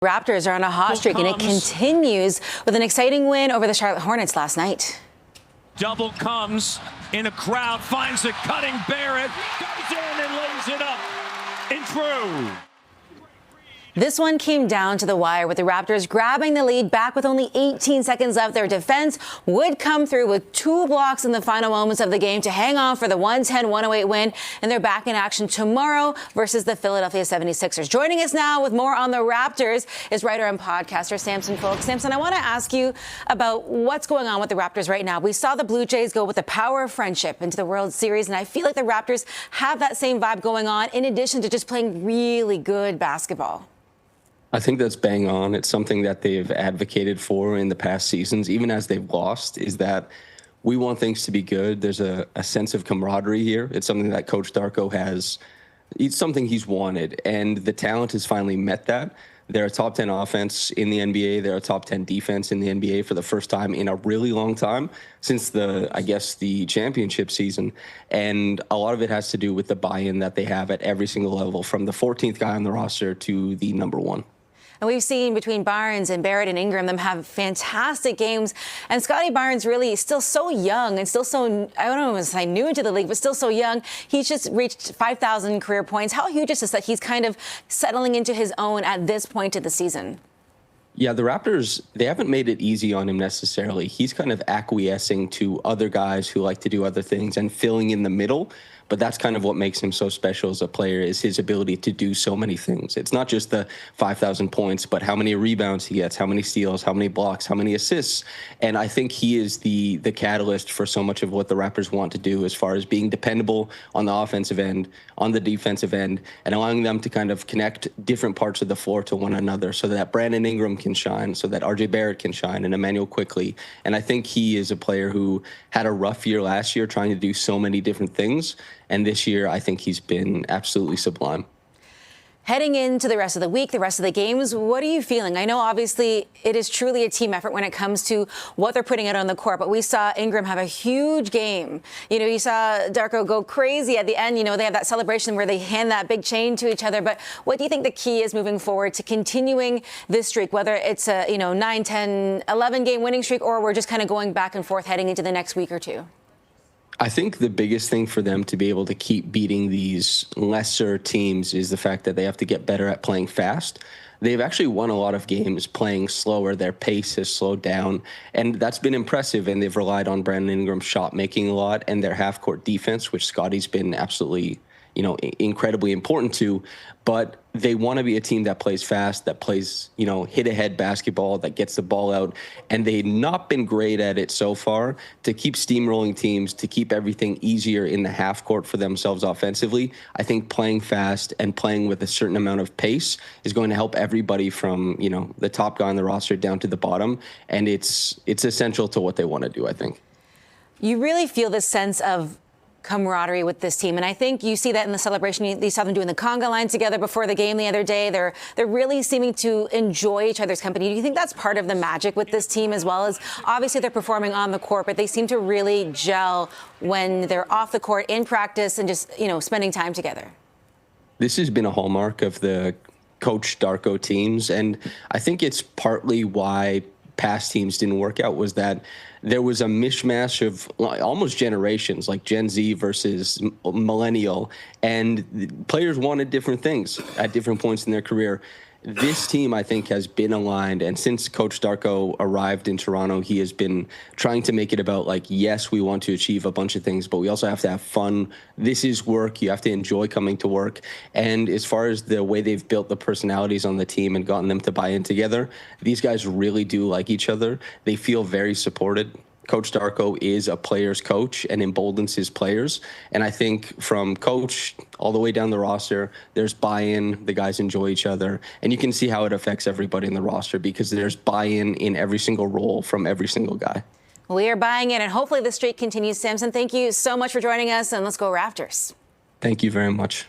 Raptors are on a hot streak, and it continues with an exciting win over the Charlotte Hornets last night. Double comes in a crowd, finds a cutting Barrett, goes in and lays it up and through. This one came down to the wire with the Raptors grabbing the lead back with only 18 seconds left. Their defense would come through with 2 blocks in the final moments of the game to hang on for the 110-108 win, and they're back in action tomorrow versus the Philadelphia 76ers. Joining us now with more on the Raptors is writer and podcaster Samson Folk. Samson, I want to ask you about what's going on with the Raptors right now. We saw the Blue Jays go with the power of friendship into the World Series, and I feel like the Raptors have that same vibe going on in addition to just playing really good basketball. I think that's bang on. It's something that they've advocated for in the past seasons, even as they've lost, is that we want things to be good. There's a sense of camaraderie here. It's something that Coach Darko has. It's something he's wanted, and the talent has finally met that. They're a top 10 offense in the NBA. They're a top 10 defense in the NBA for the first time in a really long time since the championship season. And a lot of it has to do with the buy-in that they have at every single level, from the 14th guy on the roster to the number 1. And we've seen between Barnes and Barrett and Ingram them have fantastic games. And Scotty Barnes really is still so young and still so, I don't know if I'm new into the league, but still so young. He's just reached 5,000 career points. How huge is this that he's kind of settling into his own at this point of the season? Yeah, the Raptors, they haven't made it easy on him necessarily. He's kind of acquiescing to other guys who like to do other things and filling in the middle. But that's kind of what makes him so special as a player, is his ability to do so many things. It's not just the 5,000 points, but how many rebounds he gets, how many steals, how many blocks, how many assists. And I think he is the catalyst for so much of what the Raptors want to do as far as being dependable on the offensive end, on the defensive end, and allowing them to kind of connect different parts of the floor to one another so that Brandon Ingram can shine, so that RJ Barrett can shine, and Emmanuel Quickley. And I think he is a player who had a rough year last year trying to do so many different things. And this year, I think he's been absolutely sublime. Heading into the rest of the week, the rest of the games, what are you feeling? I know, obviously, it is truly a team effort when it comes to what they're putting out on the court, but we saw Ingram have a huge game. You saw Darko go crazy at the end. They have that celebration where they hand that big chain to each other. But what do you think the key is moving forward to continuing this streak, whether it's a 9, 10, 11-game winning streak, or we're just kind of going back and forth heading into the next week or two? I think the biggest thing for them to be able to keep beating these lesser teams is the fact that they have to get better at playing fast. They've actually won a lot of games playing slower. Their pace has slowed down, and that's been impressive. And they've relied on Brandon Ingram's shot making a lot and their half-court defense, which Scotty's been absolutely incredibly important to. But they want to be a team that plays fast, that plays, hit-ahead basketball, that gets the ball out. And they've not been great at it so far. To keep steamrolling teams, to keep everything easier in the half court for themselves offensively, I think playing fast and playing with a certain amount of pace is going to help everybody from, the top guy on the roster down to the bottom. And it's essential to what they want to do, I think. You really feel this sense of camaraderie with this team, and I think you see that in the celebration. You saw them doing the conga line together before the game the other day. They're really seeming to enjoy each other's company. Do you think that's part of the magic with this team, as well as obviously they're performing on the court, but they seem to really gel when they're off the court in practice and just spending time together? This has been a hallmark of the Coach Darko teams, and I think it's partly why past teams didn't work out, was that there was a mishmash of almost generations, like Gen Z versus millennial, and players wanted different things at different points in their career. This team, I think, has been aligned, and since Coach Darko arrived in Toronto, he has been trying to make it about, yes, we want to achieve a bunch of things, but we also have to have fun. This is work. You have to enjoy coming to work. And as far as the way they've built the personalities on the team and gotten them to buy in together, these guys really do like each other. They feel very supported. Coach Darko is a player's coach and emboldens his players. And I think from coach all the way down the roster, there's buy-in, the guys enjoy each other, and you can see how it affects everybody in the roster because there's buy-in in every single role from every single guy. We are buying in, and hopefully the streak continues. Samson, thank you so much for joining us, and let's go Raptors. Thank you very much.